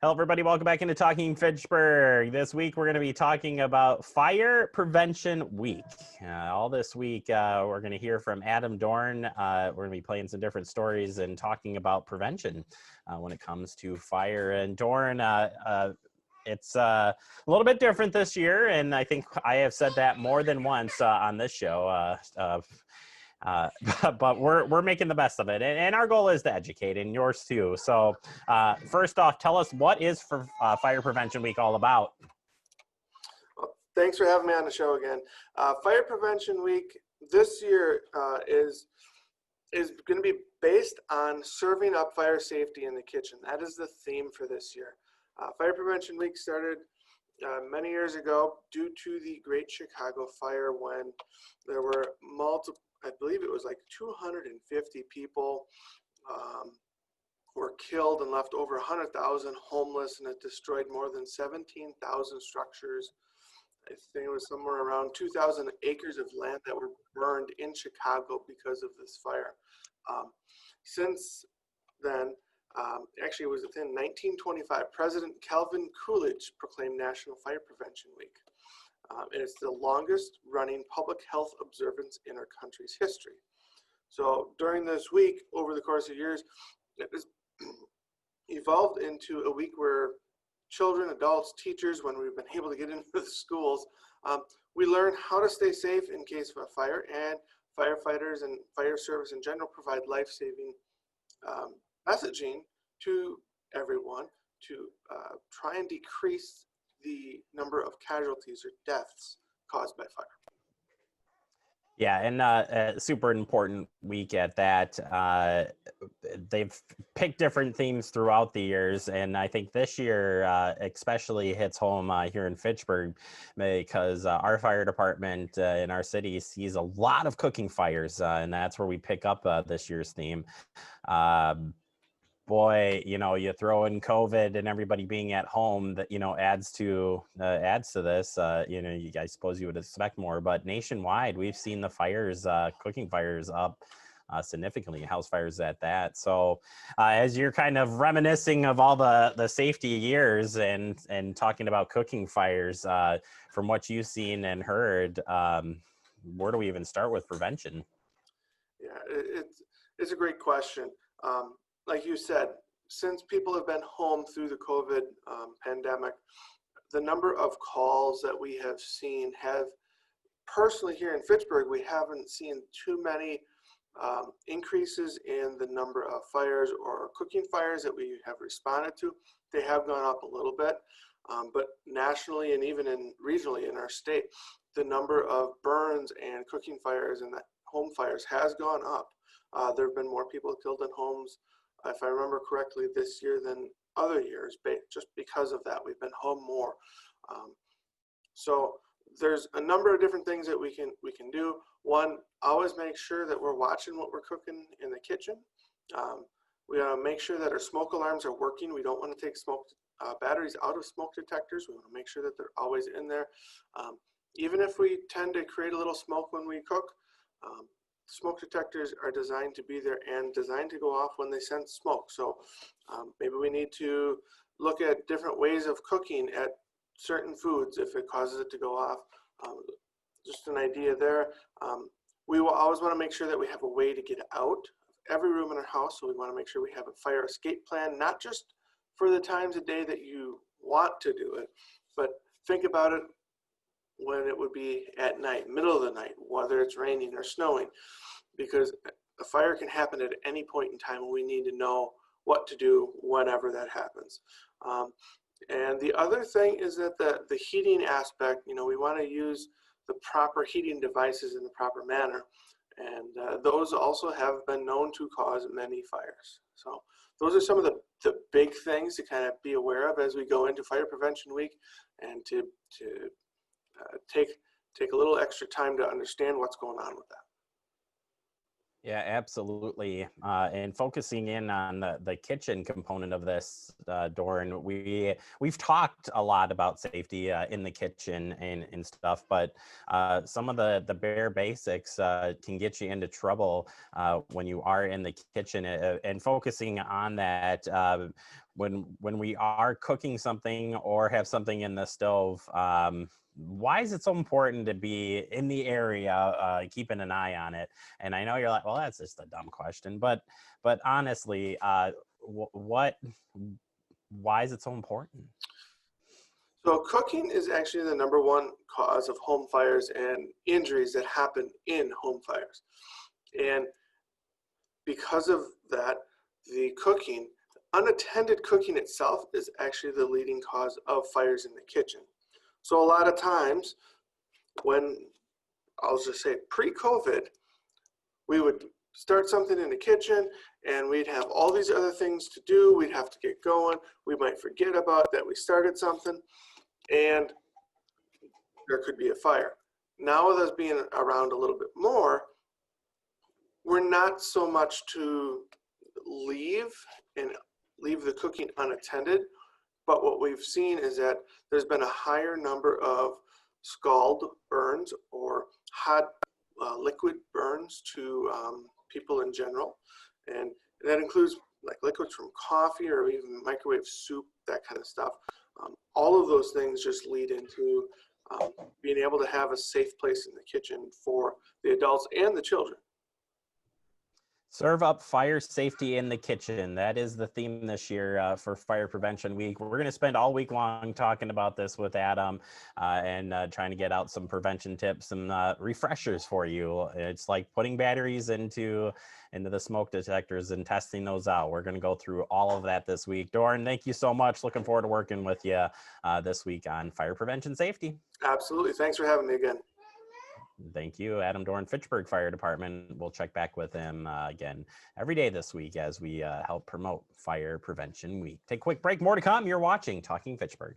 Hello, everybody. Welcome back into Talking Fitchburg. This week, we're going to be talking about Fire Prevention Week. All this week, we're going to hear from Adam Dorn. We're going to be playing some different stories and talking about prevention when it comes to fire. And Dorn, it's a little bit different this year, and I think I have said that more than once on this show. But we're making the best of it, and our goal is to educate, and yours too. So first off, tell us, what is for Fire Prevention Week all about? Well, thanks for having me on the show again. Fire Prevention Week this year is going to be based on serving up fire safety in the kitchen. That is the theme for this year. Fire Prevention Week started many years ago due to the Great Chicago Fire, when there were multiple, I believe it was like 250 people were killed and left over 100,000 homeless, and it destroyed more than 17,000 structures. I think it was somewhere around 2,000 acres of land that were burned in Chicago because of this fire. Since then, actually it was within 1925, President Calvin Coolidge proclaimed National Fire Prevention Week. And it's the longest running public health observance in our country's history. So during this week, over the course of years, it has evolved into a week where children, adults, teachers, when we've been able to get into the schools, we learn how to stay safe in case of a fire, and firefighters and fire service in general provide life-saving messaging to everyone to try and decrease the number of casualties or deaths caused by fire. Yeah, and a super important week at that. They've picked different themes throughout the years, and I think this year especially hits home here in Fitchburg, because our fire department in our city sees a lot of cooking fires, and that's where we pick up this year's theme. Boy, you throw in COVID and everybody being at home, that adds to this. I suppose you would expect more, but nationwide we've seen the fires, cooking fires up significantly, house fires at that. So as you're kind of reminiscing of all the safety years and talking about cooking fires, from what you've seen and heard, where do we even start with prevention? Yeah, it's a great question. Like you said, since people have been home through the COVID pandemic, the number of calls that we have seen have, personally here in Fitchburg, we haven't seen too many increases in the number of fires or cooking fires that we have responded to. They have gone up a little bit, but nationally and even regionally in our state, the number of burns and cooking fires and home fires has gone up. There have been more people killed in homes, if I remember correctly, this year than other years, just because of that. We've been home more. So there's a number of different things that we can do. One, always make sure that we're watching what we're cooking in the kitchen. We want to make sure that our smoke alarms are working. We don't want to take smoke batteries out of smoke detectors. We want to make sure that they're always in there. Even if we tend to create a little smoke when we cook, smoke detectors are designed to be there and designed to go off when they sense smoke. So maybe we need to look at different ways of cooking at certain foods if it causes it to go off. Just an idea there. We will always want to make sure that we have a way to get out of every room in our house. So we want to make sure we have a fire escape plan, not just for the times of day that you want to do it, but think about it when it would be at night, middle of the night, whether it's raining or snowing, because a fire can happen at any point in time, and we need to know what to do whenever that happens. And the other thing is that the heating aspect, we want to use the proper heating devices in the proper manner, and those also have been known to cause many fires. So those are some of the big things to kind of be aware of as we go into Fire Prevention Week, and to take a little extra time to understand what's going on with that. Yeah, absolutely. And focusing in on the kitchen component of this, Dorn, we've talked a lot about safety in the kitchen and stuff, but some of the bare basics can get you into trouble when you are in the kitchen. And focusing on that, when we are cooking something or have something in the stove, why is it so important to be in the area, keeping an eye on it? And I know you're like, well, that's just a dumb question, but honestly, why is it so important? So cooking is actually the number one cause of home fires and injuries that happen in home fires. And because of that, the cooking, unattended cooking itself is actually the leading cause of fires in the kitchen. So a lot of times when, I'll just say pre-COVID, we would start something in the kitchen and we'd have all these other things to do. We'd have to get going. We might forget about that we started something and there could be a fire. Now with us being around a little bit more, we're not so much to leave the cooking unattended, but what we've seen is that there's been a higher number of scald burns or hot liquid burns to people in general, and that includes like liquids from coffee or even microwave soup, that kind of stuff. All of those things just lead into being able to have a safe place in the kitchen for the adults and the children. Serve up fire safety in the kitchen. That is the theme this year for Fire Prevention Week. We're going to spend all week long talking about this with Adam and trying to get out some prevention tips and refreshers for you. It's like putting batteries into the smoke detectors and testing those out. We're going to go through all of that this week. Dorn, thank you so much. Looking forward to working with you this week on fire prevention safety. Absolutely. Thanks for having me again. Thank you, Adam Dorn, Fitchburg Fire Department. We'll check back with him again every day this week as we help promote Fire Prevention Week. Take a quick break. More to come. You're watching Talking Fitchburg.